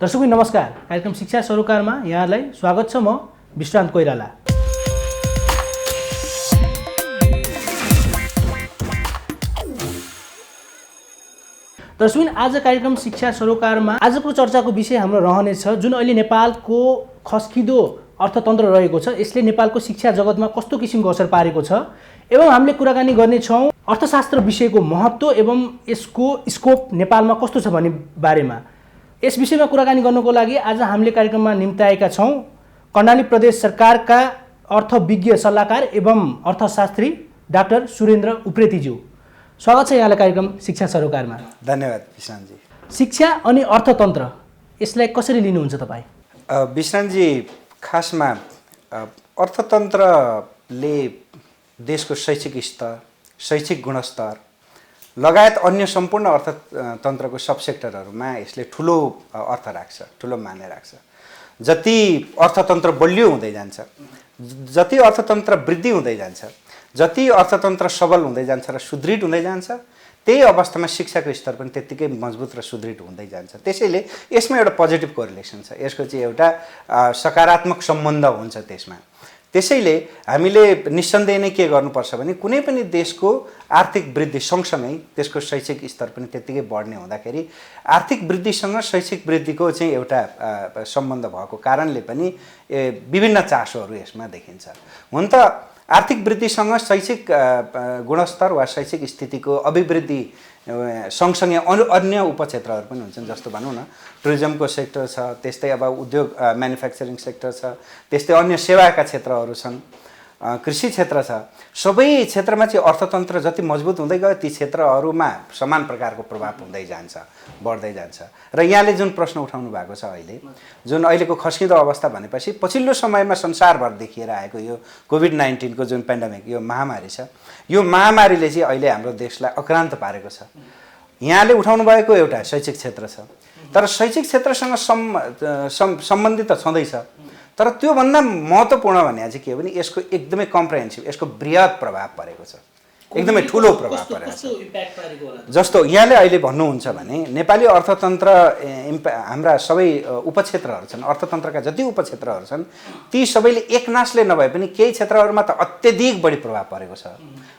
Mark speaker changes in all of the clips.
Speaker 1: दर्शकबिन नमस्कार। कार्यक्रम शिक्षा सरोकारमा यहाँलाई स्वागत छ। म विश्रान्त कोइराला। दर्शकबिन आज कार्यक्रम शिक्षा सरोकारमा आजको चर्चाको विषय हाम्रो रहनेछ जुन अहिले नेपालको खस्किदो अर्थतन्त्र रहेको छ, यसले नेपालको शिक्षा जगतमा कस्तो किसिमको असर पारेको छ एवं हामीले कुराकानी गर्नेछौँ अर्थशास्त्र विषयको महत्त्व एवं यसको स्कोप नेपालमा कस्तो छ भन्ने बारेमा। यस विषयमा कुराकानी गर्नको लागि आज हामीले कार्यक्रममा निम्ताएका छौँ कर्णाली प्रदेश सरकारका अर्थविज्ञ सल्लाहकार एवं अर्थशास्त्री डाक्टर सुरेन्द्र उप्रेतीज्यू। स्वागत छ यहाँलाई कार्यक्रम शिक्षा सरोकारमा।
Speaker 2: धन्यवाद विश्रान्तजी। शिक्षा
Speaker 1: अनि अर्थतन्त्र यसलाई कसरी लिनुहुन्छ तपाईँ?
Speaker 2: विश्रान्तजी, खासमा अर्थतन्त्रले देशको शैक्षिक स्तर, शैक्षिक गुणस्तर लगायत अन्य सम्पूर्ण अर्थतन्त्रको सब सेक्टरहरूमा यसले ठुलो अर्थ राख्छ, ठुलो माने राख्छ। जति अर्थतन्त्र बलियो हुँदै जान्छ, जति अर्थतन्त्र वृद्धि हुँदै जान्छ, जति अर्थतन्त्र सबल हुँदै जान्छ र सुदृढ हुँदै जान्छ, त्यही अवस्थामा शिक्षाको स्तर पनि त्यत्तिकै मजबुत र सुदृढ हुँदै जान्छ। त्यसैले यसमा एउटा पोजिटिभ कोरिलेसन छ, यसको चाहिँ एउटा सकारात्मक सम्बन्ध हुन्छ त्यसमा। त्यसैले हामीले निस्सन्देह नै के गर्नुपर्छ भने कुनै पनि देशको आर्थिक वृद्धि सँगसँगै त्यसको शैक्षिक स्तर पनि त्यत्तिकै बढ्ने हुँदाखेरि आर्थिक वृद्धिसँग शैक्षिक वृद्धिको चाहिँ एउटा सम्बन्ध भएको कारणले पनि विभिन्न चासोहरू यसमा देखिन्छ। हुन त आर्थिक वृद्धिसँग शैक्षिक गुणस्तर वा शैक्षिक स्थितिको अभिवृद्धि सँगसँगै अन्य उपक्षेत्रहरू पनि हुन्छन्। जस्तो भनौँ न, टुरिज्मको सेक्टर छ, त्यस्तै अब उद्योग म्यानुफ्याक्चरिङ सेक्टर छ, त्यस्तै अन्य सेवाका क्षेत्रहरू छन्, कृषि क्षेत्र छ। सबै क्षेत्रमा चाहिँ अर्थतन्त्र जति मजबुत हुँदै गयो ती क्षेत्रहरूमा समान प्रकारको प्रभाव हुँदै जान्छ, बढ्दै जान्छ। र यहाँले जुन प्रश्न उठाउनु भएको छ अहिले, जुन अहिलेको खस्किदो अवस्था भनेपछि पछिल्लो समयमा संसारभर देखिएर आएको यो कोभिड-19 को जुन पेन्डेमिक, यो महामारी छ, यो महामारीले चाहिँ अहिले हाम्रो देशलाई अक्रान्त पारेको छ। यहाँले उठाउनु भएको एउटा शैक्षिक क्षेत्र छ, तर शैक्षिक क्षेत्रसँग सम्बन्धित त छँदैछ, तर त्योभन्दा महत्त्वपूर्ण भने चाहिँ के हो भने यसको एकदमै कम्प्रिहेन्सिभ, यसको बृहत प्रभाव परेको छ, एकदमै ठुलो प्रभाव परेको छ। जस्तो यहाँले अहिले भन्नुहुन्छ भने नेपाली अर्थतन्त्र हाम्रा सबै उपक्षेत्रहरू छन्, अर्थतन्त्रका जति उपक्षेत्रहरू छन् ती सबैले एकनासले नभए पनि केही क्षेत्रहरूमा त अत्यधिक बढी प्रभाव परेको छ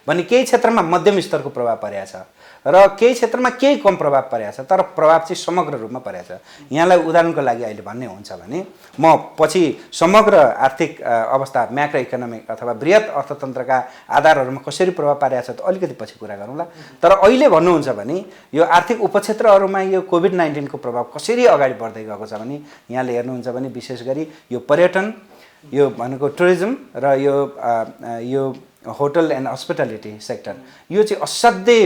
Speaker 2: भने केही क्षेत्रमा मध्यम स्तरको प्रभाव परेको छ र केही क्षेत्रमा केही कम प्रभाव परेको छ, तर प्रभाव चाहिँ समग्र रूपमा परेको छ। यहाँलाई उदाहरणको लागि अहिले भन्ने हुन्छ भने म पछि समग्र आर्थिक अवस्था, म्याक्रो इकोनोमिक अथवा बृहत अर्थतन्त्रका आधारहरूमा कसरी प्रभाव पारेको छ त अलिकति पछि कुरा गरौँला। तर अहिले भन्नुहुन्छ भने यो आर्थिक उपक्षेत्रहरूमा यो कोभिड-19 को प्रभाव कसरी अगाडि बढ्दै गएको छ भने यहाँले हेर्नुहुन्छ भने विशेष गरी यो पर्यटन, यो भनेको टुरिज्म र यो होटल एन्ड हस्पिटालिटी सेक्टर, यो चाहिँ असाध्यै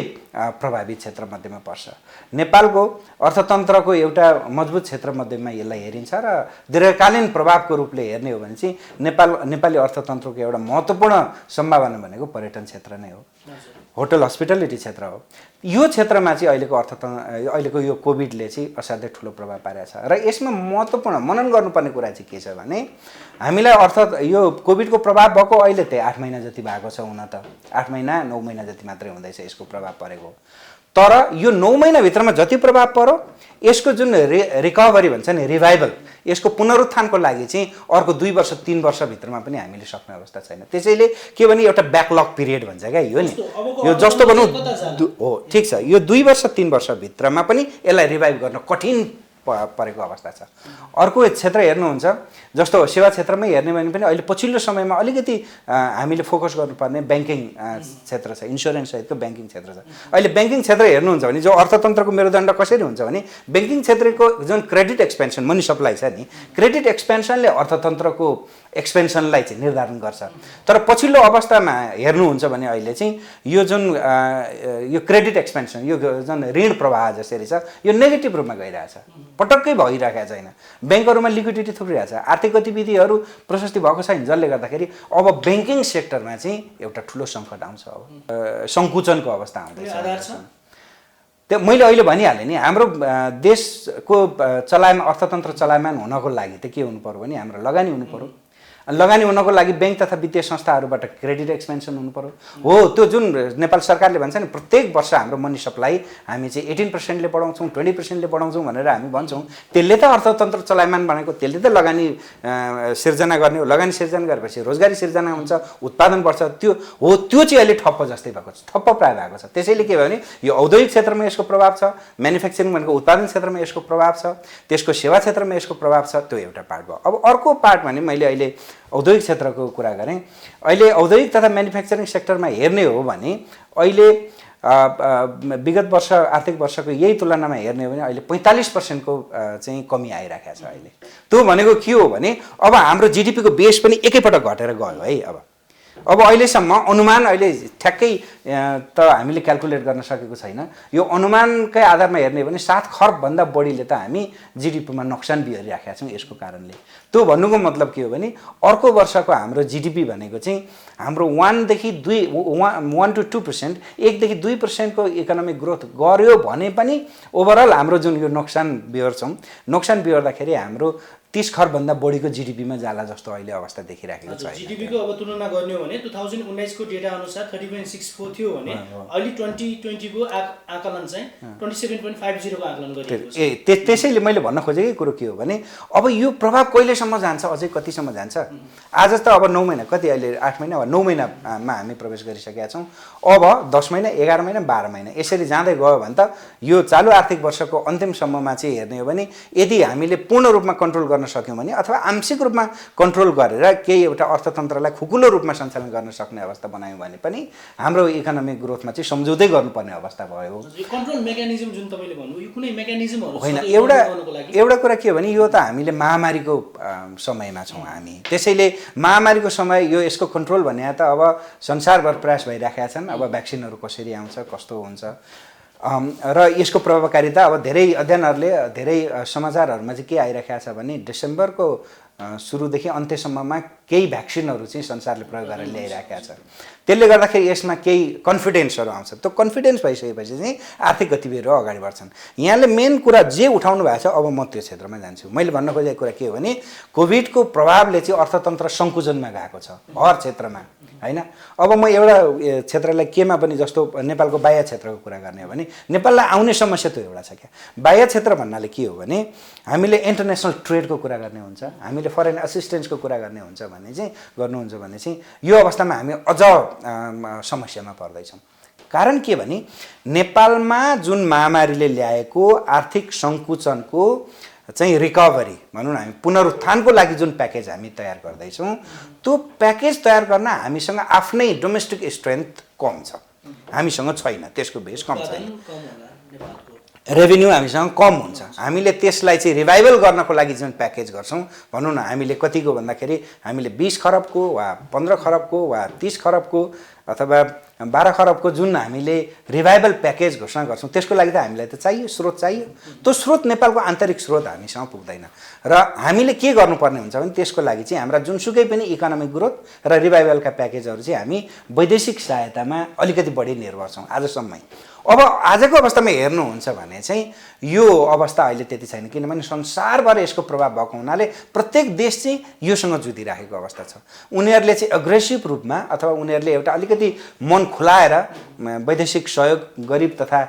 Speaker 2: प्रभावित क्षेत्रमध्येमा पर्छ। नेपालको अर्थतन्त्रको एउटा मजबुत क्षेत्रमध्येमा यसलाई हेरिन्छ र दीर्घकालीन प्रभावको रूपले हेर्ने हो भने चाहिँ नेपाली अर्थतन्त्रको एउटा महत्त्वपूर्ण सम्भावना भनेको पर्यटन क्षेत्र नै हो, होटल हस्पिटालिटी क्षेत्र हो। यो क्षेत्रमा चाहिँ अहिलेको यो कोभिडले चाहिँ असाध्यै ठुलो प्रभाव पारेको छ। र यसमा महत्त्वपूर्ण मनन गर्नुपर्ने कुरा चाहिँ के छ भने हामीलाई यो कोभिडको प्रभाव भएको अहिले त्यही 8 महिना जति भएको छ, हुन त 8 महिना 9 महिना जति मात्रै हुँदैछ यसको प्रभाव परेको। तर यो 9 महिनाभित्रमा जति प्रभाव पर्यो यसको जुन रिकभरी भन्छ नि, रिभाइभल, यसको पुनरुत्थानको लागि चाहिँ अर्को 2 वर्ष 3 वर्षभित्रमा पनि हामीले सक्ने अवस्था छैन। त्यसैले के भने एउटा ब्याकलग पिरियड भन्छ क्या यो नि, यो जस्तो भनौँ हो, ठिक छ, यो 2 वर्ष 3 वर्षभित्रमा पनि यसलाई रिभाइभ गर्न कठिन परेको अवस्था छ। अर्को क्षेत्र हेर्नुहुन्छ जस्तो सेवा क्षेत्रमै हेर्ने भने पनि अहिले पछिल्लो समयमा अलिकति हामीले फोकस गर्नुपर्ने ब्याङ्किङ क्षेत्र छ, इन्स्योरेन्स सहितको ब्याङ्किङ क्षेत्र छ। अहिले ब्याङ्किङ क्षेत्र हेर्नुहुन्छ भने जो अर्थतन्त्रको मेरुदण्ड कसरी हुन्छ भने ब्याङ्किङ क्षेत्रको जुन क्रेडिट एक्सपेन्सन, मनी सप्लाई छ नि, क्रेडिट एक्सपेन्सनले अर्थतन्त्रको एक्सपेन्सनलाई चाहिँ निर्धारण गर्छ। तर पछिल्लो अवस्थामा हेर्नुहुन्छ भने अहिले चाहिँ यो जुन यो क्रेडिट एक्सपेन्सन, यो जुन ऋण प्रवाह जसरी छ यो नेगेटिभ रूपमा गइरहेछ, पटक्कै भइरहेको छैन। ब्याङ्कहरूमा लिक्विडिटी थुप्रिरहेछ, आर्थिक गतिविधिहरू प्रशस्ति भएको छैन, जसले गर्दाखेरि अब ब्याङ्किङ सेक्टरमा चाहिँ एउटा ठुलो सङ्कट आउँछ, अब सङ्कुचनको अवस्था आउँदैछ। त्यो मैले अहिले भनिहालेँ नि, हाम्रो देशको अर्थतन्त्र चलायमान हुनको लागि त के हुनु पर्यो भने हाम्रो लगानी हुनु पर्यो, लगानी हुनको लागि बैंक तथा वित्तीय संस्थाहरूबाट क्रेडिट एक्सपेन्सन हुनु पर्यो। हो, त्यो जुन नेपाल सरकारले भन्छ नि प्रत्येक वर्ष हाम्रो मनी सप्लाई हामी चाहिँ 18%ले बढाउँछौँ, 20%ले बढाउँछौँ भनेर हामी भन्छौँ। त्यसले त अर्थतन्त्र चलायमान भनेको, त्यसले त लगानी सिर्जना गर्ने हो। लगानी सिर्जना गरेपछि रोजगारी सिर्जना हुन्छ, उत्पादन बढ्छ। त्यो हो, त्यो चाहिँ अहिले ठप्प जस्तै भएको छ, ठप्प प्राय भएको छ। त्यसैले के भयो भने यो औद्योगिक क्षेत्रमा यसको प्रभाव छ, म्यानुफ्याक्चरिङ भनेको उत्पादन क्षेत्रमा यसको प्रभाव छ, त्यसको सेवा क्षेत्रमा यसको प्रभाव छ। त्यो एउटा पार्ट भयो। अब अर्को पार्ट भने मैले अहिले औद्योगिक क्षेत्रको कुरा गरेँ। अहिले औद्योगिक तथा म्यानुफ्याक्चरिङ सेक्टरमा हेर्ने हो भने अहिले विगत वर्ष आर्थिक वर्षको यही तुलनामा हेर्ने हो भने अहिले 45% को चाहिँ कमी आइराखेको छ अहिले। त्यो भनेको के हो भने अब हाम्रो जीडीपीको बेस पनि एकैपटक घटेर गयो है। अब अहिलेसम्म अनुमान अहिले ठ्याक्कै त हामीले क्याल्कुलेट गर्न सकेको छैन। यो अनुमानकै आधारमा हेर्ने हो भने 7 खरबभन्दा बढीले त हामी जीडीपीमा नोक्सान बिहोरिराखेका छौँ यसको कारणले। त्यो भन्नुको मतलब के हो भने अर्को वर्षको हाम्रो जीडीपी भनेको चाहिँ हाम्रो 1 to 2%, 1 देखि 2% को इकोनोमिक ग्रोथ गर्यो भने पनि ओभरअल हाम्रो जुन यो नोक्सान बिहोर्छौँ, नोक्सान बिहोर्दाखेरि हाम्रो 30 खरबभन्दा बढीको जीडीपीमा जाला जस्तो अहिले अवस्था देखिराखेको छ।
Speaker 1: जीडीपीको अब तुलना गर्ने हो भने 2019 को डेटा अनुसार 30.64 थियो भने अहिले 2020 को आकलन चाहिँ 27.50 को आकलन गरिएको छ।
Speaker 2: त्यसैले मैले भन्न खोजेकै कुरो के हो भने अब यो प्रभाव कहिलेसम्म जान्छ, अझै कतिसम्म जान्छ। आज त अब 9 महिना, कति अहिले 8 महिना वा 9 महिनामा हामी प्रवेश गरिसकेका छौँ। अब 10 महिना, 11 महिना, 12 महिना यसरी जाँदै गयो भने त यो चालु आर्थिक वर्षको अन्तिमसम्ममा चाहिँ हेर्ने हो भने यदि हामीले पूर्ण रूपमा कन्ट्रोल गर्न सक्यौँ भने अथवा आंशिक रूपमा कन्ट्रोल गरेर केही एउटा अर्थतन्त्रलाई खुकुलो रूपमा सञ्चालन गर्न सक्ने अवस्था बनायौँ भने पनि हाम्रो इकोनोमिक ग्रोथमा चाहिँ सम्झौतै गर्नुपर्ने अवस्था भयो।
Speaker 1: कन्ट्रोल मेकानिजम जुन तपाईले भन्नु यो कुनै मेकानिजमहरु
Speaker 2: होइन। एउटा कुरा के हो भने यो त हामीले महामारीको समयमा छौँ हामी। त्यसैले महामारीको समय यो यसको कन्ट्रोल भन्ने त अब संसारभर प्रयास भइराखेका छन्। अब भ्याक्सिनहरू कसरी आउँछ, कस्तो हुन्छ र यसको प्रभावकारिता अब धेरै अध्ययनहरूले, धेरै समाचारहरूमा चाहिँ के आइराखेको छ भने डिसेम्बरको सुरुदेखि अन्त्यसम्ममा केही भ्याक्सिनहरू चाहिँ संसारले प्रयोग गरेर ल्याइराखेको छ। त्यसले गर्दाखेरि यसमा केही कन्फिडेन्सहरू आउँछ। त्यो कन्फिडेन्स भइसकेपछि चाहिँ आर्थिक गतिविधिहरू अगाडि बढ्छन्। यहाँले मेन कुरा जे उठाउनु भएको छ, अब म त्यो क्षेत्रमा जान्छु। मैले भन्न खोजेको कुरा के हो भने कोभिडको प्रभावले चाहिँ अर्थतन्त्र सङ्कुचनमा गएको छ हर क्षेत्रमा होइन। अब म एउटा क्षेत्रलाई केमा पनि, जस्तो नेपालको बाह्य क्षेत्रको कुरा गर्ने हो भने नेपाललाई आउने समस्या त्यो एउटा छ क्या। बाह्य क्षेत्र भन्नाले के हो भने हामीले इन्टरनेसनल ट्रेडको कुरा गर्ने हुन्छ, हामीले फरेन असिस्टेन्सको कुरा गर्ने हुन्छ भने चाहिँ गर्नुहुन्छ भने चाहिँ यो अवस्थामा हामी अझ समस्यामा पर्दैछौँ। कारण के भने नेपालमा जुन महामारीले ल्याएको आर्थिक सङ्कुचनको चाहिँ रिकभरी भनौँ न, हामी पुनरुत्थानको लागि जुन प्याकेज हामी तयार गर्दैछौँ त्यो प्याकेज तयार गर्न हामीसँग आफ्नै डोमेस्टिक स्ट्रेन्थ कम छ, हामीसँग छैन, त्यसको बेस कम छैन, रेभेन्यू हामीसँग कम हुन्छ। हामीले त्यसलाई चाहिँ रिभाइभल गर्नको लागि जुन प्याकेज गर्छौँ भनौँ न, हामीले कतिको भन्दाखेरि हामीले 20 खरबको वा 15 खरबको वा 30 खरबको अथवा 12 खरबको जुन हामीले रिभाइभल प्याकेज घोषणा गर्छौँ त्यसको लागि त हामीलाई त चाहियो, स्रोत चाहियो। त्यो स्रोत नेपालको आन्तरिक स्रोत हामीसँग पुग्दैन र हामीले के गर्नुपर्ने हुन्छ भने त्यसको लागि चाहिँ हाम्रा जुनसुकै पनि इकोनोमिक ग्रोथ र रिभाइभलका प्याकेजहरू चाहिँ हामी वैदेशिक सहायतामा अलिकति बढी निर्भर छौँ आजसम्मै। अब आजको अवस्थामा हेर्नुहुन्छ भने चाहिँ यो अवस्था अहिले त्यति छैन, किनभने संसारभर यसको प्रभाव भएको हुनाले प्रत्येक देश चाहिँ योसँग जुधिराखेको अवस्था छ। उनीहरूले चाहिँ अग्रेसिभ रूपमा अथवा उनीहरूले एउटा अलिकति मन खुलाएर वैदेशिक सहयोग गरिब तथा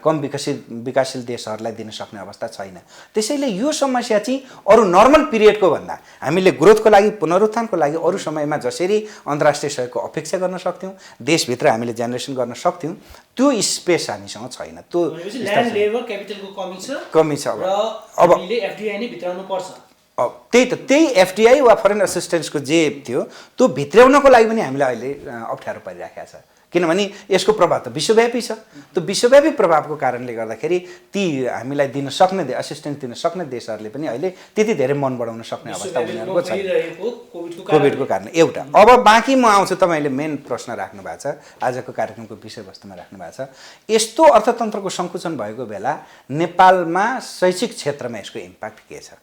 Speaker 2: कम विकासशील देशहरूलाई दिन सक्ने अवस्था छैन। त्यसैले यो समस्या चाहिँ अरू नर्मल पिरियडको भन्दा हामीले ग्रोथको लागि, पुनरुत्थानको लागि अरू समयमा जसरी अन्तर्राष्ट्रिय सहयोगको अपेक्षा गर्न सक्थ्यौँ, देशभित्र हामीले जेनेरेसन गर्न सक्थ्यौँ, त्यो स्पेस हामीसँग छैन। त्यो
Speaker 1: ल्यान्ड लेबर क्यापिटलको
Speaker 2: कमी छ।
Speaker 1: अब हामीले एफडीआई नै भित्राउनु पर्छ।
Speaker 2: त्यही एफडीआई वा फरेन असिस्टेन्सको जे थियो त्यो भित्राउनको लागि पनि हामीलाई अहिले अप्ठ्यारो परिराखेको छ, किनभने यसको प्रभाव त विश्वव्यापी छ। त्यो विश्वव्यापी प्रभावको कारणले गर्दाखेरि ती हामीलाई दिन सक्ने, असिस्टेन्स दिन सक्ने देशहरूले पनि अहिले त्यति धेरै मन बढाउन सक्ने अवस्था उनीहरूको छैन कोभिडको कारण एउटा। अब बाँकी म आउँछु, तपाईँले मेन प्रश्न राख्नु भएको छ, आजको कार्यक्रमको विषयवस्तुमा राख्नु भएको छ। यस्तो अर्थतन्त्रको सङ्कुचन भएको बेला नेपालमा शैक्षिक क्षेत्रमा यसको इम्प्याक्ट के छ?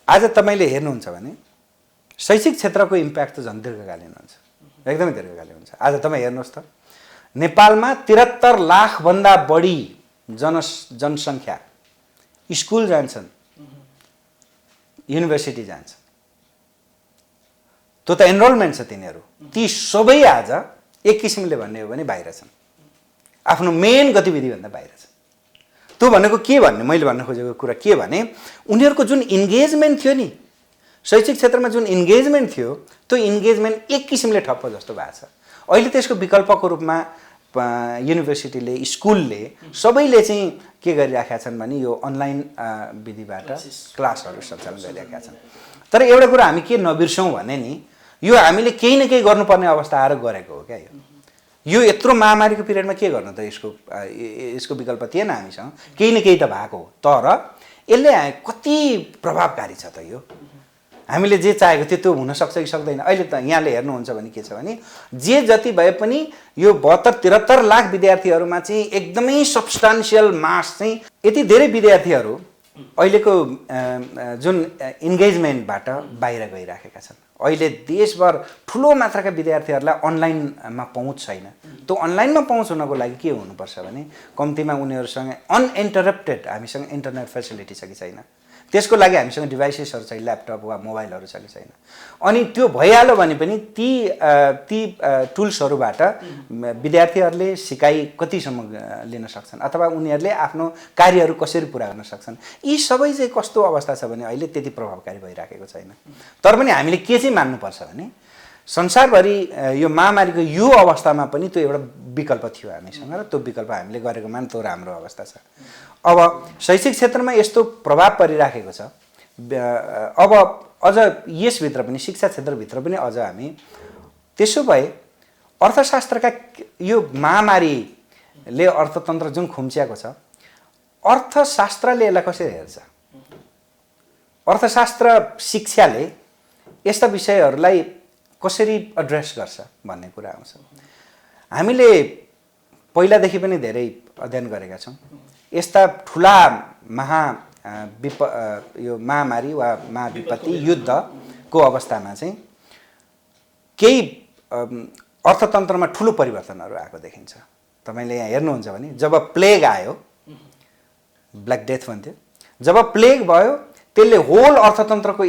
Speaker 2: आज तपाईँले हेर्नुहुन्छ भने शैक्षिक क्षेत्रको इम्प्याक्ट त झन् दीर्घकालीन हुन्छ, एकदमै दीर्घकालीन हुन्छ। आज तपाईँ हेर्नुहोस् त नेपालमा 73 लाखभन्दा बढी जनसङ्ख्या स्कुल जान्छन्, युनिभर्सिटी जान्छन्। त्यो त एनरोलमेन्ट छ तिनीहरू, ती सबै आज एक किसिमले भन्ने हो भने बाहिर छन्, आफ्नो मेन गतिविधिभन्दा बाहिर छन्। त्यो भनेको के भन्ने, मैले भन्न खोजेको कुरा के भने उनीहरूको जुन इन्गेजमेन्ट थियो नि शैक्षिक क्षेत्रमा, जुन इन्गेजमेन्ट थियो त्यो इन्गेजमेन्ट एक किसिमले ठप्प जस्तो भएको छ। अहिले त्यसको विकल्पको रूपमा युनिभर्सिटीले, स्कुलले सबैले चाहिँ के गरिराखेका छन् भने यो अनलाइन विधिबाट क्लासहरू सञ्चालन गरिरहेका छन्। तर एउटा कुरा हामी के नबिर्सौँ भने नि यो हामीले केही न केही गर्नुपर्ने अवस्था आएर गरेको हो क्या। यो यत्रो महामारीको पिरियडमा के गर्नु त, यसको विकल्प थिएन हामीसँग, केही न केही त भएको हो। तर यसले कति प्रभावकारी छ त, यो हामीले जे चाहेको थियो त्यो हुनसक्छ कि सक्दैन। अहिले त यहाँले हेर्नुहुन्छ भने के छ भने जे जति भए पनि यो 72-73 लाख विद्यार्थीहरूमा चाहिँ एकदमै सब्सटान्सियल मास चाहिँ यति धेरै विद्यार्थीहरू अहिलेको जुन इन्गेजमेन्टबाट बाहिर गइराखेका छन्। अहिले देशभर ठुलो मात्राका विद्यार्थीहरूलाई अनलाइनमा पहुँच छैन। त्यो अनलाइनमा पहुँच हुनको लागि के हुनुपर्छ भने कम्तीमा उनीहरूसँग अनइन्टरप्टेड हामीसँग इन्टरनेट फेसिलिटी छ कि छैन, त्यसको लागि हामीसँग डिभाइसेसहरू चाहिँ ल्यापटप वा मोबाइलहरू छ कि छैन। अनि त्यो भइहाल्यो भने पनि ती टुल्सहरूबाट विद्यार्थीहरूले सिकाइ कतिसम्म लिन सक्छन् अथवा उनीहरूले आफ्नो कार्यहरू कसरी पुरा गर्न सक्छन्, यी सबै चाहिँ कस्तो अवस्था छ भने अहिले त्यति प्रभावकारी भइराखेको छैन। तर पनि हामीले के चाहिँ मान्नुपर्छ भने संसारभरि यो महामारीको यो अवस्थामा पनि त्यो एउटा विकल्प थियो हामीसँग र त्यो विकल्प हामीले गरेकोमा त्यो राम्रो अवस्था छ। अब शैक्षिक क्षेत्रमा यस्तो प्रभाव परिराखेको छ, अब अझ यसभित्र पनि शिक्षा क्षेत्रभित्र पनि अझ हामी त्यसो भए अर्थशास्त्रका यो महामारीले अर्थतन्त्र जुन खुम्च्याएको छ, अर्थशास्त्रले यसलाई कसरी हेर्छ, अर्थशास्त्र शिक्षाले यस्ता विषयहरूलाई कसरी एड्रेस गर्छ भन्ने कुरा आउँछ। हामीले पहिलादेखि पनि धेरै अध्ययन गरेका छौँ। यस्ता ठुला यो महामारी वा महाविपत्ति युद्धको अवस्थामा चाहिँ केही अर्थतन्त्रमा ठुलो परिवर्तनहरू आएको देखिन्छ। तपाईँले यहाँ हेर्नुहुन्छ भने जब प्लेग आयो, ब्ल्याक डेथ भन्थ्यो, जब प्लेग भयो त्यसले होल अर्थतन्त्रको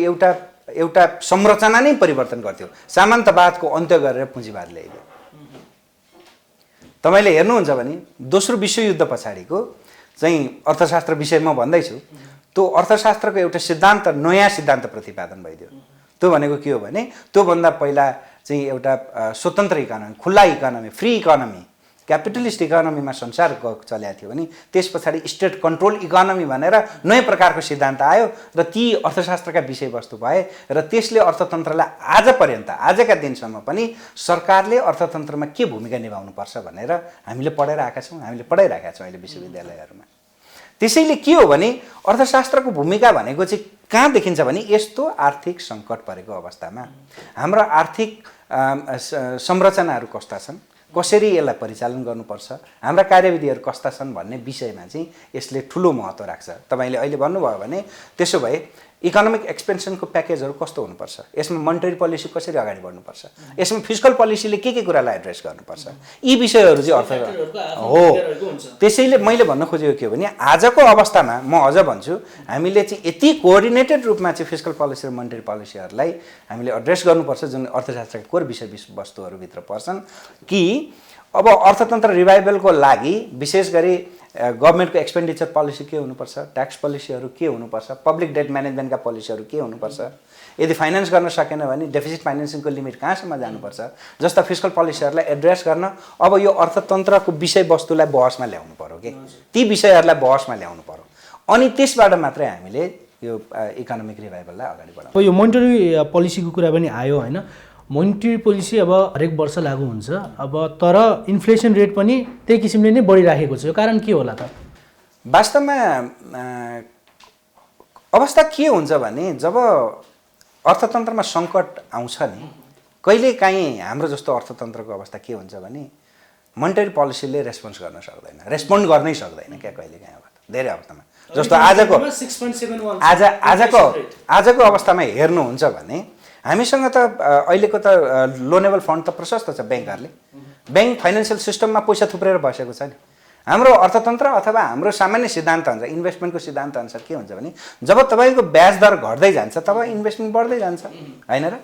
Speaker 2: एउटा संरचना नै परिवर्तन गर्थ्यो, सामन्तवादको अन्त्य गरेर पुँजीवाद ल्याइदियो। तपाईँले हेर्नुहुन्छ भने दोस्रो विश्वयुद्ध पछाडिको चाहिँ अर्थशास्त्र विषय म भन्दैछु, त्यो अर्थशास्त्रको एउटा सिद्धान्त, नयाँ सिद्धान्त प्रतिपादन भइदियो। त्यो भनेको के हो भने त्योभन्दा पहिला चाहिँ एउटा स्वतन्त्र इकोनोमी, खुल्ला इकोनोमी, फ्री इकोनोमी, क्यापिटलिस्ट इकोनोमीमा संसार चलेको थियो भने त्यस पछाडि स्टेट कन्ट्रोल इकोनोमी भनेर नयाँ प्रकारको सिद्धान्त आयो र ती अर्थशास्त्रका विषयवस्तु भए र त्यसले अर्थतन्त्रलाई आजपर्यन्त, आजका दिनसम्म पनि सरकारले अर्थतन्त्रमा के भूमिका निभाउनुपर्छ भनेर हामीले पढाइरहेका छौँ, अहिले विश्वविद्यालयहरूमा। त्यसैले के हो भने अर्थशास्त्रको भूमिका भनेको चाहिँ कहाँ देखिन्छ भने यस्तो आर्थिक सङ्कट परेको अवस्थामा हाम्रो आर्थिक संरचनाहरू कस्ता छन्, कसरी यसलाई परिचालन गर्नुपर्छ, हाम्रा कार्यविधिहरू कस्ता छन् भन्ने विषयमा चाहिँ यसले ठुलो महत्त्व राख्छ। तपाईँले अहिले भन्नुभयो भने त्यसो भए इकोनोमिक एक्सपेन्सनको प्याकेजहरू कस्तो हुनुपर्छ, यसमा मोनेटरी पोलिसी कसरी अगाडि बढ्नुपर्छ, यसमा फिस्कल पोलिसीले के कुरालाई एड्रेस गर्नुपर्छ, यी विषयहरू चाहिँ अर्थ हो। त्यसैले मैले भन्न खोजेको के हो भने आजको अवस्थामा म अझ भन्छु हामीले चाहिँ यति कोअर्डिनेटेड रूपमा चाहिँ फिस्कल पोलिसी र मोनेटरी पोलिसीहरूलाई हामीले एड्रेस गर्नुपर्छ जुन अर्थशास्त्रका कोर विषयवस्तुहरूभित्र पर्छन् कि अब अर्थतन्त्र रिभाइभलको लागि विशेष गरी गभर्मेन्टको एक्सपेन्डिचर पोलिसी के हुनुपर्छ, ट्याक्स पोलिसीहरू के हुनुपर्छ, पब्लिक डेट म्यानेजमेन्टका पोलिसीहरू के हुनुपर्छ, यदि फाइनेन्स गर्न सकेन भने डेफिसिट फाइनेन्सिङको लिमिट कहाँसम्म जानुपर्छ जस्ता फिस्कल पोलिसीहरूलाई एड्रेस गर्न अब यो अर्थतन्त्रको विषयवस्तुलाई बहसमा ल्याउनु पर्यो कि ती विषयहरूलाई बहसमा ल्याउनु पर्यो। अनि त्यसबाट मात्रै हामीले यो इकोनोमिक रिभाइभललाई अगाडि बढाउनु।
Speaker 1: यो मोनेटरी पोलिसीको कुरा पनि आयो होइन, मोनेटरी पोलिसी अब हरेक वर्ष लागू हुन्छ, अब तर इन्फ्लेसन रेट पनि त्यही किसिमले नै बढिराखेको छ, यो कारण के होला त?
Speaker 2: वास्तवमा अवस्था के हुन्छ भने जब अर्थतन्त्रमा सङ्कट आउँछ नि, कहिलेकाहीँ हाम्रो जस्तो अर्थतन्त्रको अवस्था के हुन्छ भने मोनेटरी पोलिसीले रेस्पोन्ड गर्नै सक्दैन क्या कहिलेकाहीँ धेरै अवस्थामा। जस्तो आजको अवस्थामा हेर्नुहुन्छ भने हामीसँग त अहिलेको त लोनेबल फन्ड त प्रशस्त छ, ब्याङ्क फाइनेन्सियल सिस्टममा पैसा थुप्रेर बसेको छ नि। हाम्रो अर्थतन्त्र अथवा हाम्रो सामान्य सिद्धान्त अनुसार, इन्भेस्टमेन्टको सिद्धान्त अनुसार के हुन्छ भने जब तपाईँको ब्याज दर घट्दै जान्छ तब इन्भेस्टमेन्ट बढ्दै जान्छ, होइन र?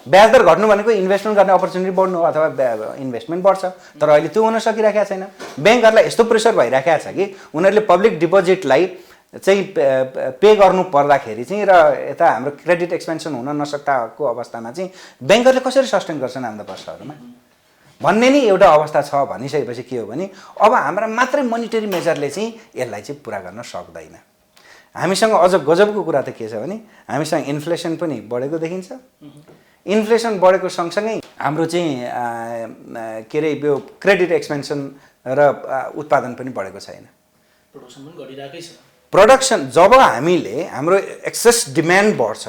Speaker 2: ब्याज दर घट्नु भनेको इन्भेस्टमेन्ट गर्ने अपर्च्युनिटी बढ्नु हो अथवा इन्भेस्टमेन्ट बढ्छ, तर अहिले त्यो हुन सकिरहेको छैन। ब्याङ्कहरूलाई यस्तो प्रेसर भइरहेको छ कि उनीहरूले पब्लिक डिपोजिटलाई चाहिँ पे गर्नु पर्दाखेरि चाहिँ र यता हाम्रो क्रेडिट एक्सपेन्सन हुन नसक्दाको अवस्थामा चाहिँ ब्याङ्कहरूले कसरी सस्टेन गर्छन् आउँदा वर्षहरूमा भन्ने नि एउटा अवस्था छ। भनिसकेपछि के हो भने अब हाम्रा मात्रै मोनिटरी मेजरले चाहिँ यसलाई चाहिँ पुरा गर्न सक्दैन। हामीसँग अझ गजबको कुरा त के छ भने हामीसँग इन्फ्लेसन पनि बढेको देखिन्छ। इन्फ्लेसन बढेको सँगसँगै हाम्रो चाहिँ के अरे यो क्रेडिट एक्सपेन्सन र उत्पादन पनि बढेको छैन।
Speaker 1: प्रोडक्सन पनि घटिरहेकै छ।
Speaker 2: प्रोडक्सन जब हामीले हाम्रो एक्सेस डिमान्ड बढ्छ,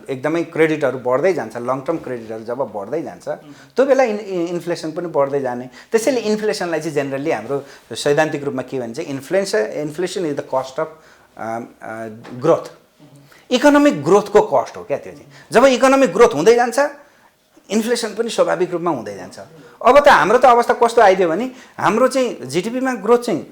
Speaker 2: एकदमै क्रेडिटहरू बढ्दै जान्छ, लङ टर्म क्रेडिटहरू जब बढ्दै जान्छ त्यो बेला इन्फ्लेसन पनि बढ्दै जाने। त्यसैले इन्फ्लेसनलाई चाहिँ जेनरली हाम्रो सैद्धान्तिक रूपमा के भन्छ, inflation is the cost of growth. Economic ग्रोथको कस्ट हो क्या त्यो चाहिँ। जब इकोनोमिक ग्रोथ हुँदै जान्छ इन्फ्लेसन पनि स्वाभाविक रूपमा हुँदै जान्छ। अब त हाम्रो त अवस्था कस्तो आइदियो भने हाम्रो चाहिँ जिडिपीमा ग्रोथ चाहिँ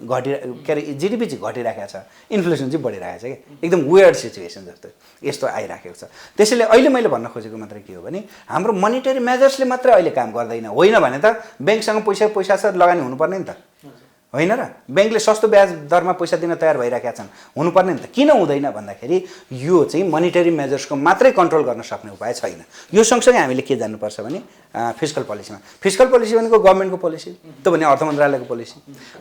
Speaker 2: के अरे जिडिपी चाहिँ घटिरहेको छ, इन्फ्लेसन चाहिँ बढिरहेको छ क्या। एकदम वेयर्ड सिचुएसन जस्तो यस्तो आइराखेको छ। त्यसैले अहिले मैले भन्न खोजेको मात्रै के हो भने हाम्रो मोनिटरी मेजर्सले मात्रै अहिले काम गर्दैन। होइन भने त ब्याङ्कसँग पैसा छ लगानी हुनुपर्ने नि त, होइन र? ब्याङ्कले सस्तो ब्याज दरमा पैसा दिन तयार भइरहेका छन्, हुनुपर्ने नि त। किन हुँदैन भन्दाखेरि यो चाहिँ मोनिटरी मेजर्सको मात्रै कन्ट्रोल गर्न सक्ने उपाय छैन। यो सँगसँगै हामीले के जान्नुपर्छ भने फिस्कल पोलिसीमा, फिस्कल पोलिसी भनेको गभर्मेन्टको पोलिसी, त्यो भने अर्थ मन्त्रालयको पोलिसी।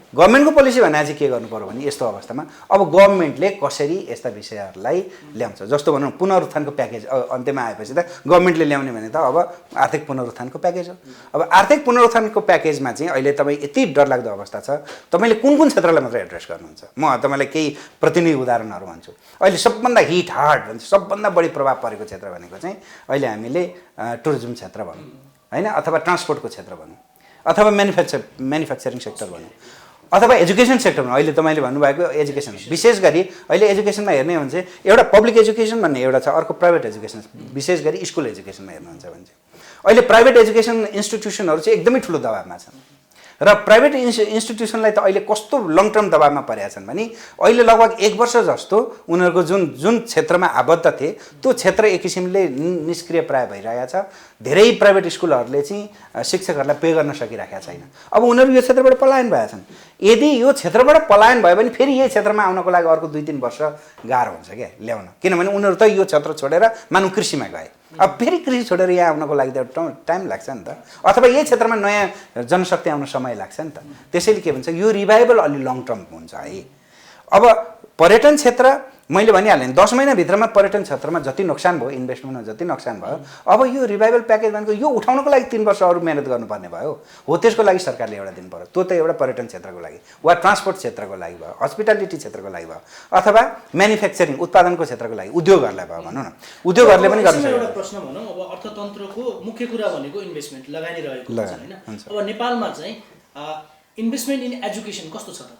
Speaker 2: गभर्मेन्टको पोलिसी भने चाहिँ के गर्नु पर्यो भने यस्तो अवस्थामा अब गभर्मेन्टले कसरी यस्ता विषयहरूलाई ल्याउँछ। जस्तो भनौँ पुनरुत्थानको प्याकेज अन्त्यमा आएपछि त गभर्मेन्टले ल्याउने भने त अब आर्थिक पुनरुत्थानको प्याकेज हो। अब आर्थिक पुनरुत्थानको प्याकेजमा चाहिँ अहिले तपाईँ यति डरलाग्दो अवस्था छ, तपाईँले कुन कुन क्षेत्रलाई मात्रै एड्रेस गर्नुहुन्छ? म तपाईँलाई केही प्रतिनिधि उदाहरणहरू भन्छु। अहिले सबभन्दा हिट हार्ड भन्छ, सबभन्दा बढी प्रभाव परेको क्षेत्र भनेको चाहिँ अहिले हामीले टुरिज्म क्षेत्र भनौँ, होइन, अथवा ट्रान्सपोर्टको क्षेत्र भनौँ, अथवा म्यानुफ्याक्चरिङ सेक्टर भनौँ, अथवा एजुकेसन सेक्टर भनौँ। अहिले तपाईँले भन्नुभएको एजुकेसन, विशेष गरी अहिले एजुकेसनमा हेर्ने हो भने चाहिँ एउटा पब्लिक एजुकेसन भन्ने एउटा छ, अर्को प्राइभेट एजुकेसन, विशेष गरी स्कुल एजुकेसनमा हेर्नुहुन्छ भने चाहिँ अहिले प्राइभेट एजुकेसन इन्स्टिट्युसनहरू चाहिँ एकदमै ठुलो दबावमा छन्। र प्राइभेट इन्स्टिट्युसनलाई त अहिले कस्तो लङ टर्म दबावमा परेका छन् भने अहिले लगभग 1 वर्ष जस्तो उनीहरूको जुन क्षेत्रमा आबद्ध थिए त्यो क्षेत्र एक किसिमले निष्क्रिय प्राय भइरहेको छ। धेरै प्राइभेट स्कुलहरूले चाहिँ शिक्षकहरूलाई पे गर्न सकिरहेका छैन। अब उनीहरू यो क्षेत्रबाट पलायन भएका छन्। यदि यो क्षेत्रबाट पलायन भयो भने फेरि यही क्षेत्रमा आउनको लागि अर्को 2-3 वर्ष गाह्रो हुन्छ क्या ल्याउन, किनभने उनीहरू त यो क्षेत्र छोडेर मानव कृषिमा गए। अब फेरि कृषि छोडेर यहाँ आउनको लागि त टाइम लाग्छ नि त, अथवा यही क्षेत्रमा नयाँ जनशक्ति आउन समय लाग्छ नि त। त्यसैले के भन्छ, यो रिभाइभल अलि लङ टर्म हुन्छ है। अब पर्यटन क्षेत्र मैले भनिहालेँ 10 महिनाभित्रमा पर्यटन क्षेत्रमा जति नोक्सान भयो, इन्भेस्टमेन्टमा जति नोक्सान भयो, अब यो रिभाइभल प्याकेज भनेको यो उठाउनको लागि 3 वर्ष अरू मेहनत गर्नुपर्ने भयो हो। त्यसको लागि सरकारले एउटा दिनु पर्यो। त्यो त एउटा पर्यटन क्षेत्रको लागि वा ट्रान्सपोर्ट क्षेत्रको लागि भयो, हस्पिटालिटी क्षेत्रको लागि भयो, अथवा म्यानुफ्याक्चरिङ उत्पादनको क्षेत्रको लागि उद्योगहरूलाई भयो भनौँ न। उद्योगहरूले पनि गर्न सक्छ।
Speaker 1: एउटा प्रश्न भनौँ, अब अर्थतन्त्रको मुख्य कुरा भनेको इन्भेस्टमेन्ट लगानी रहेको हुन्छ हैन। अब नेपालमा चाहिँ इन्भेस्टमेन्ट इन एजुकेसन कस्तो छ त?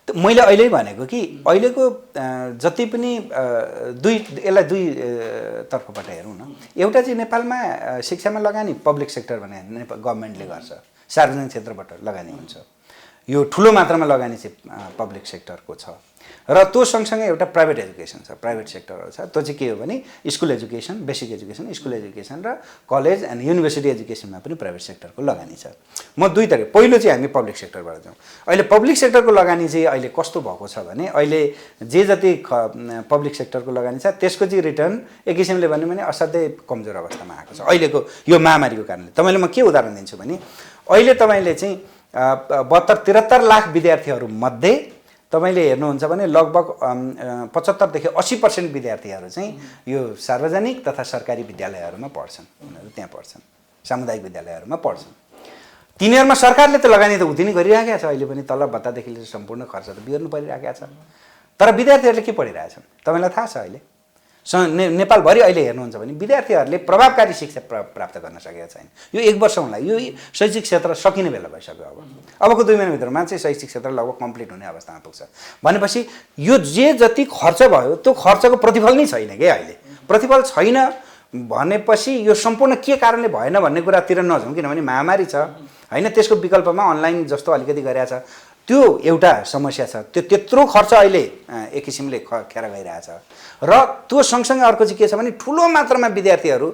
Speaker 2: मैले अहिले भनेको कि अहिलेको जति पनि यसलाई दुई तर्फबाट हेरौँ न। एउटा चाहिँ नेपालमा शिक्षामा लगानी पब्लिक सेक्टर भने गभर्मेन्टले गर्छ, सार्वजनिक क्षेत्रबाट लगानी हुन्छ। यो ठुलो मात्रामा लगानी चाहिँ पब्लिक सेक्टरको छ। र त्यो सँगसँगै एउटा प्राइभेट एजुकेसन छ, प्राइभेट सेक्टरहरू छ। त्यो चाहिँ के हो भने school education, basic education, school education र कलेज एन्ड युनिभर्सिटी एजुकेसनमा पनि प्राइभेट सेक्टरको लगानी छ। म दुई तरिका, पहिलो चाहिँ हामी पब्लिक सेक्टरबाट जाउँ। अहिले पब्लिक सेक्टरको लगानी चाहिँ अहिले कस्तो भएको छ भने अहिले जे जति पब्लिक सेक्टरको लगानी छ त्यसको चाहिँ रिटर्न एक किसिमले भन्यो भने असाध्यै कमजोर अवस्थामा आएको छ अहिलेको यो महामारीको कारणले। तपाईँले म के उदाहरण दिन्छु भने अहिले तपाईँले चाहिँ 72-73 लाख विद्यार्थीहरू मध्ये तपाईँले हेर्नुहुन्छ भने लगभग 75 देखि 80% विद्यार्थीहरू चाहिँ यो सार्वजनिक तथा सरकारी विद्यालयहरूमा पढ्छन्। उनीहरू त्यहाँ पढ्छन्, सामुदायिक विद्यालयहरूमा पढ्छन्। तिनीहरूमा सरकारले त लगानी त उति नै गरिरहेको छ। अहिले पनि तलब भत्तादेखि लिएर सम्पूर्ण खर्च त बिहोर्नु परिरहेको छ। तर विद्यार्थीहरूले के पढिरहेछन् तपाईँलाई थाहा छ? अहिले नेपालभरि अहिले हेर्नुहुन्छ भने विद्यार्थीहरूले प्रभावकारी शिक्षा प्राप्त गर्न सकेका छैन। यो 1 वर्ष होला, यो शैक्षिक क्षेत्र सकिने बेला भइसक्यो। अबको 2 महिनाभित्रमा चाहिँ शैक्षिक क्षेत्र लगभग कम्प्लिट हुने अवस्थामा पुग्छ। भनेपछि यो जे जति खर्च भयो त्यो खर्चको प्रतिफल नै छैन क्या अहिले। प्रतिफल छैन भनेपछि यो सम्पूर्ण के कारणले भएन भन्ने कुरातिर नजाउँ, किनभने महामारी छ होइन। त्यसको विकल्पमा अनलाइन जस्तो अलिकति गरेको छ। त्यो एउटा समस्या छ। त्यो त्यत्रो खर्च अहिले एक किसिमले खेर गइरहेछ र त्यो सँगसँगै अर्को चाहिँ के छ भने ठुलो मात्रामा विद्यार्थीहरू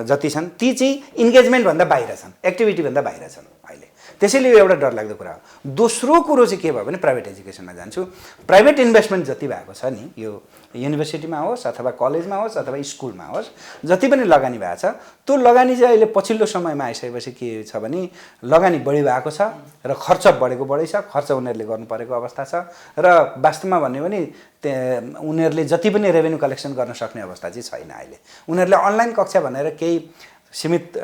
Speaker 2: जति छन् ती चाहिँ इन्गेजमेन्टभन्दा बाहिर छन्, एक्टिभिटीभन्दा बाहिर छन् अहिले। त्यसैले यो एउटा डरलाग्दो कुरा हो। दोस्रो कुरो चाहिँ के भयो भने प्राइभेट एजुकेसनमा जान्छु। प्राइभेट इन्भेस्टमेन्ट जति भएको छ नि, यो युनिभर्सिटीमा होस् अथवा कलेजमा होस् अथवा स्कुलमा होस्, जति पनि लगानी भएको छ त्यो लगानी चाहिँ अहिले पछिल्लो समयमा आइसकेपछि के छ भने लगानी बढी भएको छ र खर्च बढै छ। खर्च उनीहरूले गर्नु परेको अवस्था छ र वास्तवमा भन्यो भने उनीहरूले जति पनि रेभेन्यू कलेक्सन गर्न सक्ने अवस्था चाहिँ छैन अहिले। उनीहरूले अनलाइन कक्षा भनेर केही सीमित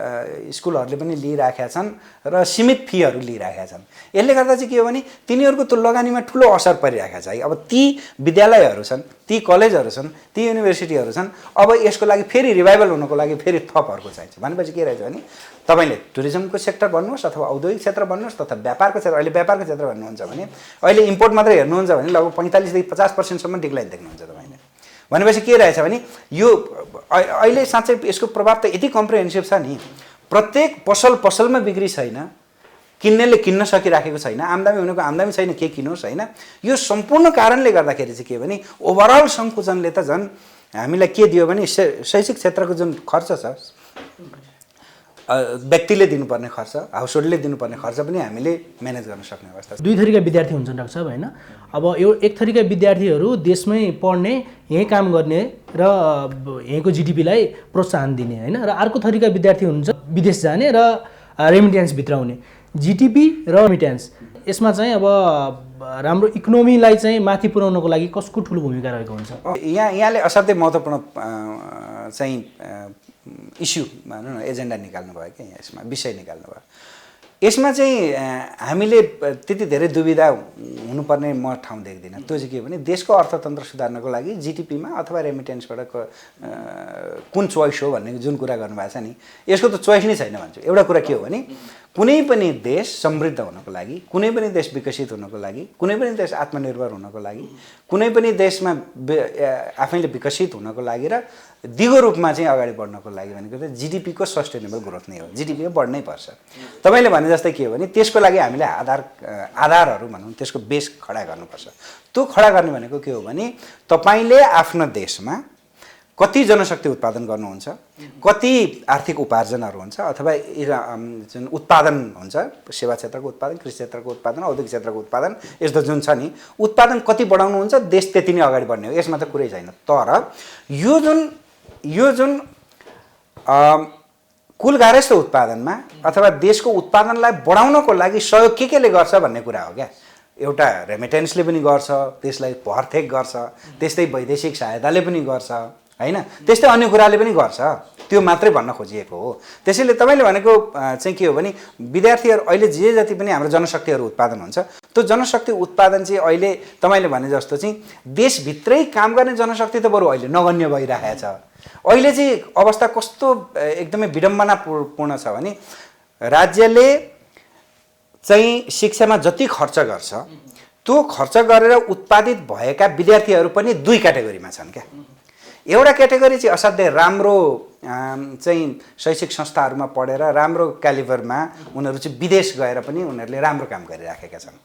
Speaker 2: स्कुलहरूले पनि लिइराखेका छन् र सीमित फीहरू लिइराखेका छन्। यसले गर्दा चाहिँ के हो भने तिनीहरूको त्यो लगानीमा ठुलो असर परिरहेको छ है। अब ती विद्यालयहरू छन्, ती कलेजहरू छन्, ती युनिभर्सिटीहरू छन्, अब यसको लागि फेरि रिभाइभल हुनको लागि फेरि थपहरूको चाहिन्छ। भनेपछि के रहेछ भने तपाईँले टुरिज्मको सेक्टर भन्नुहोस् अथवा औद्योगिक क्षेत्र भन्नुहोस् तथा व्यापारको क्षेत्र, अहिले व्यापारको क्षेत्र भन्नुहुन्छ भने अहिले इम्पोर्ट मात्रै हेर्नुहुन्छ भने लगभग 45 देखि 50% डिक्लाइन देख्नुहुन्छ तपाईँले। भनेपछि के रहेछ भने यो अहिले साँच्चै यसको प्रभाव त यति कम्प्रिहेन्सिभ छ नि। प्रत्येक पसलमा बिक्री छैन, किन्नेले किन्न सकिराखेको छैन, आम्दानी हुनेको आम्दानी छैन, के किनोस् होइन। यो सम्पूर्ण कारणले गर्दाखेरि चाहिँ के भने ओभरअल सङ्कुचनले त झन् हामीलाई के दियो भने शैक्षिक क्षेत्रको जुन खर्च छ, व्यक्तिले दिनुपर्ने खर्च, हाउसहोल्डले दिनुपर्ने खर्च पनि हामीले म्यानेज गर्न सक्ने अवस्था छ।
Speaker 1: दुई थरीका विद्यार्थी हुन्छन् डाक्टर साहब होइन। अब यो एक थरीका विद्यार्थीहरू देशमै पढ्ने, यहीँ काम गर्ने र यहीँको जिडिपीलाई प्रोत्साहन दिने होइन, र अर्को थरीका विद्यार्थी हुन्छ विदेश जाने र रेमिटेन्स भित्राउने। जिडिपी र रेमिटेन्स यसमा चाहिँ अब राम्रो इकोनोमीलाई चाहिँ माथि पुर्याउनको लागि कसको ठुलो भूमिका रहेको हुन्छ?
Speaker 2: यहाँले असाध्यै महत्त्वपूर्ण चाहिँ इस्यु भनौँ न, एजेन्डा निकाल्नु भयो क्या यसमा, विषय निकाल्नु भयो। यसमा चाहिँ हामीले त्यति धेरै दुविधा हुनुपर्ने म ठाउँ देख्दिनँ। त्यो चाहिँ के भने देशको अर्थतन्त्र सुधार्नको लागि जिडिपीमा अथवा रेमिटेन्सबाट कुन चोइस हो भन्ने जुन कुरा गर्नुभएको छ नि, यसको त चोइस नै छैन भन्छु। एउटा कुरा के हो भने कुनै पनि देश समृद्ध हुनको लागि, कुनै पनि देश विकसित हुनको लागि, कुनै पनि देश आत्मनिर्भर हुनको लागि, कुनै पनि देशमा आफैले विकसित हुनको लागि र दिगो रूपमा चाहिँ अगाडि बढ्नको लागि भनेको चाहिँ जिडिपीको सस्टेनेबल ग्रोथ नै हो। जिडिपी बढ्नै पर्छ। तपाईँले भने जस्तै के हो भने त्यसको लागि हामीले आधारहरू भनौँ, त्यसको बेस खडा गर्नुपर्छ। त्यो खडा गर्ने भनेको के हो भने तपाईँले आफ्नो देशमा कति जनशक्ति उत्पादन गर्नुहुन्छ, कति आर्थिक उपार्जनहरू हुन्छ अथवा जुन उत्पादन हुन्छ, सेवा क्षेत्रको उत्पादन, कृषि क्षेत्रको उत्पादन, औद्योगिक क्षेत्रको उत्पादन, यस्तो जुन छ नि, उत्पादन कति बढाउनुहुन्छ, देश त्यति नै अगाडि बढ्ने हो। यसमा त कुरै छैन। तर यो जुन कुल गार्हस्थ्य उत्पादनमा अथवा देशको उत्पादनलाई बढाउनको लागि सहयोग केले गर्छ भन्ने कुरा हो क्या। एउटा रेमिटेन्सले पनि गर्छ, त्यसलाई भरथेक गर्छ, त्यस्तै वैदेशिक सहायताले पनि गर्छ होइन, त्यस्तै अन्य कुराले पनि गर्छ। त्यो मात्रै भन्न खोजिएको हो। त्यसैले तपाईँले भनेको चाहिँ के हो भने विद्यार्थीहरू अहिले जे जति पनि हाम्रो जनशक्तिहरू उत्पादन हुन्छ, त्यो जनशक्ति उत्पादन चाहिँ अहिले तपाईँले भने जस्तो चाहिँ देशभित्रै काम गर्ने जनशक्ति त बरु अहिले नगण्य भइरहेको छ। अहिले चाहिँ अवस्था कस्तो एकदमै विडम्बनापूर्ण छ भने राज्यले चाहिँ शिक्षामा जति खर्च गर्छ त्यो खर्च गरेर उत्पादित भएका विद्यार्थीहरू पनि दुई क्याटेगोरीमा छन् क्या। एउटा क्याटेगोरी चाहिँ असाध्यै राम्रो चाहिँ शैक्षिक संस्थाहरूमा पढेर राम्रो क्यालिबरमा उनीहरू चाहिँ विदेश गएर पनि उनीहरूले राम्रो काम गरिराखेका छन्।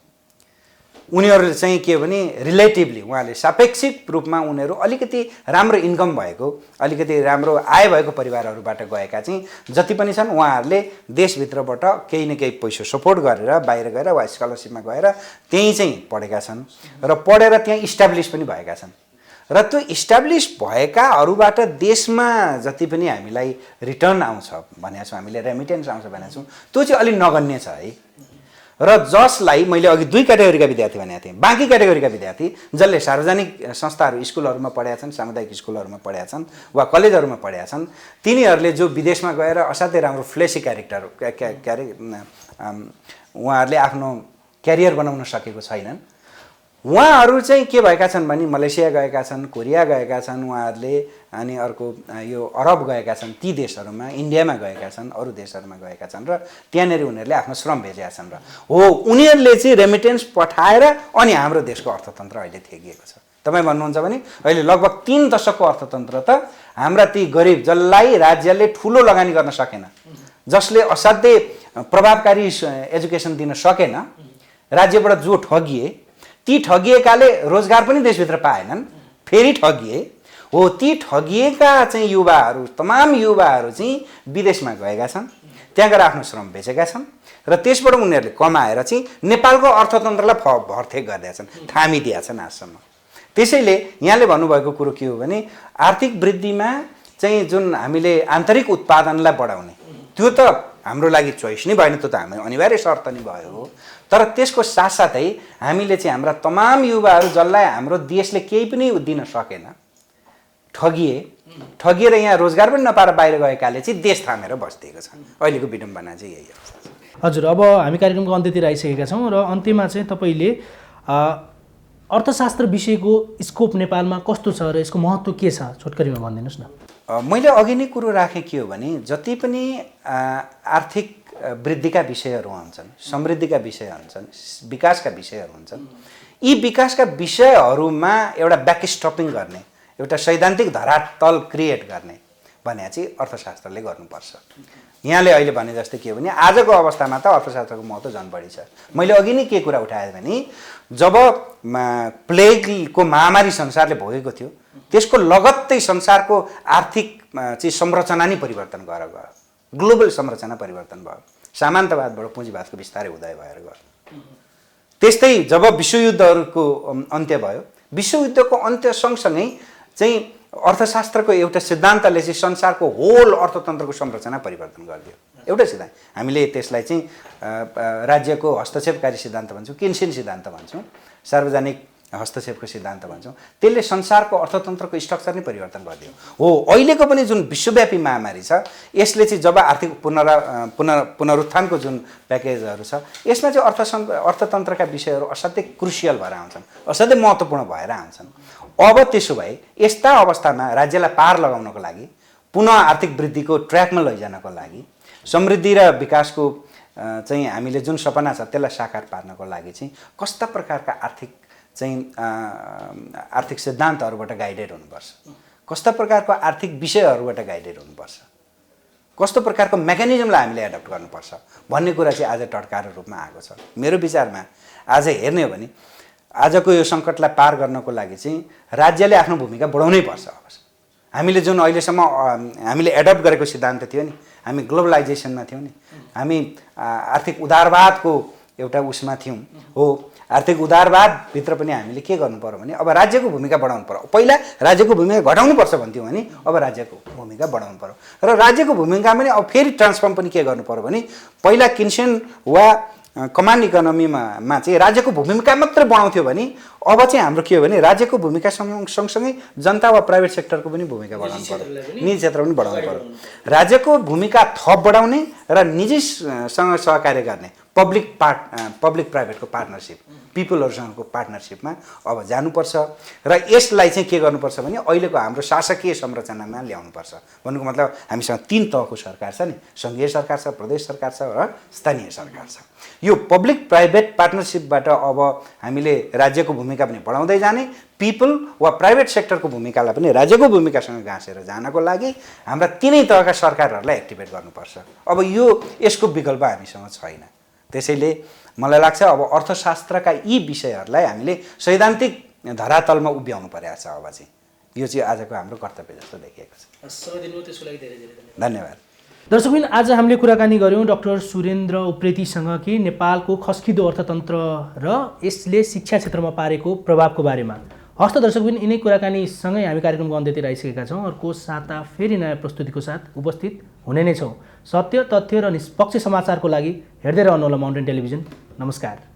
Speaker 2: उनीहरू चाहिँ के भने रिलेटिभली उहाँले सापेक्षिक रूपमा उनीहरू अलिकति राम्रो इन्कम भएको, अलिकति राम्रो आय भएको परिवारहरूबाट गएका चाहिँ जति पनि छन् उहाँहरूले देशभित्रबाट केही न केही पैसा सपोर्ट गरेर बाहिर गएर वा स्कलरसिपमा गएर त्यहीँ चाहिँ पढेका छन् र पढेर त्यहाँ इस्टाब्लिस पनि भएका छन्। र त्यो इस्टाब्लिस भएकाहरूबाट देशमा जति पनि हामीलाई रिटर्न आउँछ भनेको छौँ, हामीले रेमिटेन्स आउँछ भनेको छौँ, त्यो चाहिँ अलिक नगण्य छ है। र जसलाई मैले अघि दुई क्याटेगोरीका विद्यार्थी भनेको थिएँ, बाँकी क्याटेगोरीका विद्यार्थी जसले सार्वजनिक संस्थाहरू स्कुलहरूमा पढेका छन्, सामुदायिक स्कुलहरूमा पढेका छन् वा कलेजहरूमा पढेका छन्, तिनीहरूले जो विदेशमा गएर असाध्यै राम्रो फ्लेसी क्यारेक्टर उहाँहरूले आफ्नो क्यारियर बनाउन सकेको छैनन्। उहाँहरू चाहिँ के भएका छन् भने मलेसिया गएका छन्, कोरिया गएका छन् उहाँहरूले, अनि अर्को यो अरब गएका छन्, ती देशहरूमा, इन्डियामा गएका छन्, अरू देशहरूमा गएका छन् र त्यहाँनिर उनीहरूले आफ्नो श्रम भेजेका छन्। र हो उनीहरूले चाहिँ रेमिटेन्स पठाएर अनि हाम्रो देशको अर्थतन्त्र अहिले थेगिएको छ। तपाईँ भन्नुहुन्छ भने अहिले लगभग 3 दशकको अर्थतन्त्र त हाम्रा ती गरिब जसलाई राज्यले ठुलो लगानी गर्न सकेन, जसले असाध्यै प्रभावकारी एजुकेसन दिन सकेन, राज्यबाट जो ठगिए ती ठगिएकाले रोजगार पनि देशभित्र पाएनन्, फेरि ठगिए हो। ती ठगिएका चाहिँ युवाहरू, तमाम युवाहरू चाहिँ विदेशमा गएका छन्, त्यहाँ गएर आफ्नो श्रम बेचेका छन् र त्यसबाट उनीहरूले कमाएर चाहिँ नेपालको अर्थतन्त्रलाई भर्थे गरिदिएका छन्, थामिदिएका छन् आजसम्म। त्यसैले यहाँले भन्नुभएको कुरो के हो भने आर्थिक वृद्धिमा चाहिँ जुन हामीले आन्तरिक उत्पादनलाई बढाउने, त्यो त हाम्रो लागि चोइस नै भएन, त्यो त हाम्रो अनिवार्य शर्त नै भयो हो। तर त्यसको साथसाथै हामीले चाहिँ हाम्रा तमाम युवाहरू जसलाई हाम्रो देशले केही पनि दिन सकेन, ठगिएर यहाँ रोजगार पनि नपाएर बाहिर गएकाले चाहिँ देश थामेर बसिदिएको छ। अहिलेको विडम्बना चाहिँ यही अवस्था छ।
Speaker 1: हजुर, अब हामी कार्यक्रमको अन्त्यतिर आइसकेका छौँ र अन्त्यमा चाहिँ तपाईँले अर्थशास्त्र विषयको स्कोप नेपालमा कस्तो छ र यसको महत्त्व के छ, छोटकरीमा भनिदिनुहोस् न।
Speaker 2: मैले अघि नै कुरो राखेँ के हो भने जति पनि आर्थिक वृद्धिका विषयहरू हुन्छन्, समृद्धिका विषय हुन्छन्, विकासका विषयहरू हुन्छन्, यी विकासका विषयहरूमा एउटा ब्याकस्टपिङ गर्ने, एउटा सैद्धान्तिक धरातल क्रिएट गर्ने भने चाहिँ अर्थशास्त्रले गर्नुपर्छ। यहाँले अहिले भने जस्तै के हो भने आजको अवस्थामा त अर्थशास्त्रको महत्त्व झन् बढी छ। मैले अघि नै के कुरा उठाएँ भने जब प्लेगको महामारी संसारले भोगेको थियो त्यसको लगत्तै संसारको आर्थिक चाहिँ संरचना नै परिवर्तन गरेर गयो, ग्लोबल संरचना परिवर्तन भयो, सामन्तवादबाट पुँजीवादको बिस्तारै उदय भएर गयो। त्यस्तै जब विश्वयुद्धहरूको अन्त्य भयो, विश्वयुद्धको अन्त्य सँगसँगै चाहिँ अर्थशास्त्रको एउटा सिद्धान्तले चाहिँ संसारको होल अर्थतन्त्रको संरचना परिवर्तन गरिदियो। एउटा सिद्धान्त हामीले त्यसलाई चाहिँ राज्यको हस्तक्षेपकारी सिद्धान्त भन्छौँ, केन्सियन सिद्धान्त भन्छौँ, सार्वजनिक हस्तक्षेपको सिद्धान्त भन्छौँ। त्यसले संसारको अर्थतन्त्रको स्ट्रक्चर नै परिवर्तन गरिदियो हो। अहिलेको पनि जुन विश्वव्यापी महामारी छ यसले चाहिँ जब आर्थिक पुनरुत्थानको जुन प्याकेजहरू छ यसमा चाहिँ अर्थतन्त्रका विषयहरू असाध्यै क्रुसियल भएर आउँछन्, असाध्यै महत्त्वपूर्ण भएर आउँछन्। अब त्यसो भए यस्ता अवस्थामा राज्यलाई पार लगाउनको लागि, पुनः आर्थिक वृद्धिको ट्र्याकमा लैजानको लागि, समृद्धि र विकासको चाहिँ हामीले जुन सपना छ त्यसलाई साकार पार्नको लागि चाहिँ कस्ता प्रकारका आर्थिक सिद्धान्तहरूबाट गाइडेड हुनुपर्छ, कस्ता प्रकारको आर्थिक विषयहरूबाट गाइडेड हुनुपर्छ, कस्तो प्रकारको मेकानिजमलाई हामीले एडप्ट गर्नुपर्छ भन्ने कुरा चाहिँ आज टड्कारो रूपमा आएको छ। मेरो विचारमा आज हेर्ने हो भने आजको यो सङ्कटलाई पार गर्नको लागि चाहिँ राज्यले आफ्नो भूमिका बढाउनै पर्छ। अब हामीले जुन अहिलेसम्म हामीले एडप्ट गरेको सिद्धान्त थियो नि, हामी ग्लोबलाइजेसनमा थियौँ नि, हामी आर्थिक उदारवादको एउटा उसमा थियौँ हो। आर्थिक उदारवादभित्र पनि हामीले के गर्नु पर्यो भने अब राज्यको भूमिका बढाउनु पर्यो। पहिला राज्यको भूमिका घटाउनुपर्छ भन्थ्यौँ भने अब राज्यको भूमिका बढाउनु पर्यो र राज्यको भूमिका पनि अब फेरि ट्रान्सफर्म पनि के गर्नु पर्यो भने पहिला केन्सियन वा कमान्ड इकोनोमीमा चाहिँ राज्यको भूमिका मात्र बढाउँथ्यो भने अब चाहिँ हाम्रो के हो भने राज्यको भूमिका सँगसँगै जनता वा प्राइभेट सेक्टरको पनि भूमिका बढाउनु पर्यो, निजी क्षेत्र पनि बढाउनु पर्यो। राज्यको भूमिका थप बढाउने र निजीसँग सहकार्य गर्ने, पब्लिक प्राइभेटको पार्टनरसिप, पिपलहरूसँगको पार्टनरसिपमा अब जानुपर्छ र यसलाई चाहिँ के गर्नुपर्छ भने अहिलेको हाम्रो शासकीय संरचनामा ल्याउनुपर्छ। भन्नुको मतलब हामीसँग 3 तहको सरकार छ नि, सङ्घीय सरकार छ, प्रदेश सरकार छ र स्थानीय सरकार छ। यो पब्लिक प्राइभेट पार्टनरसिपबाट अब हामीले राज्यको भूमिका पनि बढाउँदै जाने, पिपल वा प्राइभेट सेक्टरको भूमिकालाई पनि राज्यको भूमिकासँग गाँसेर जानको लागि हाम्रा 3 तहका सरकारहरूलाई एक्टिभेट गर्नुपर्छ। अब यसको विकल्प हामीसँग छैन। त्यसैले मलाई लाग्छ अब अर्थशास्त्रका यी विषयहरूलाई हामीले सैद्धान्तिक धरातलमा उभ्याउनु परेको छ। अब चाहिँ यो चाहिँ आजको हाम्रो कर्तव्य जस्तो देखिएको छ।
Speaker 1: समय दिनु त्यसको लागि धेरै धेरै
Speaker 2: धन्यवाद।
Speaker 1: दर्शकबिन, आज हामीले कुराकानी गऱ्यौँ डाक्टर सुरेन्द्र उप्रेतीसँग कि नेपालको खस्किदो अर्थतन्त्र र यसले शिक्षा क्षेत्रमा पारेको प्रभावको बारेमा। हस्त दर्शकबिन, यिनै कुराकानीसँगै हामी कार्यक्रमको अन्त्यतिर आइसकेका छौँ। अर्को साता फेरि नयाँ प्रस्तुतिको साथ उपस्थित हुने नै छौँ। सत्य, तथ्य र निष्पक्ष समाचारको लागि हेर्दै रहनुहोला माउन्टेन टेलिभिजन। नमस्कार।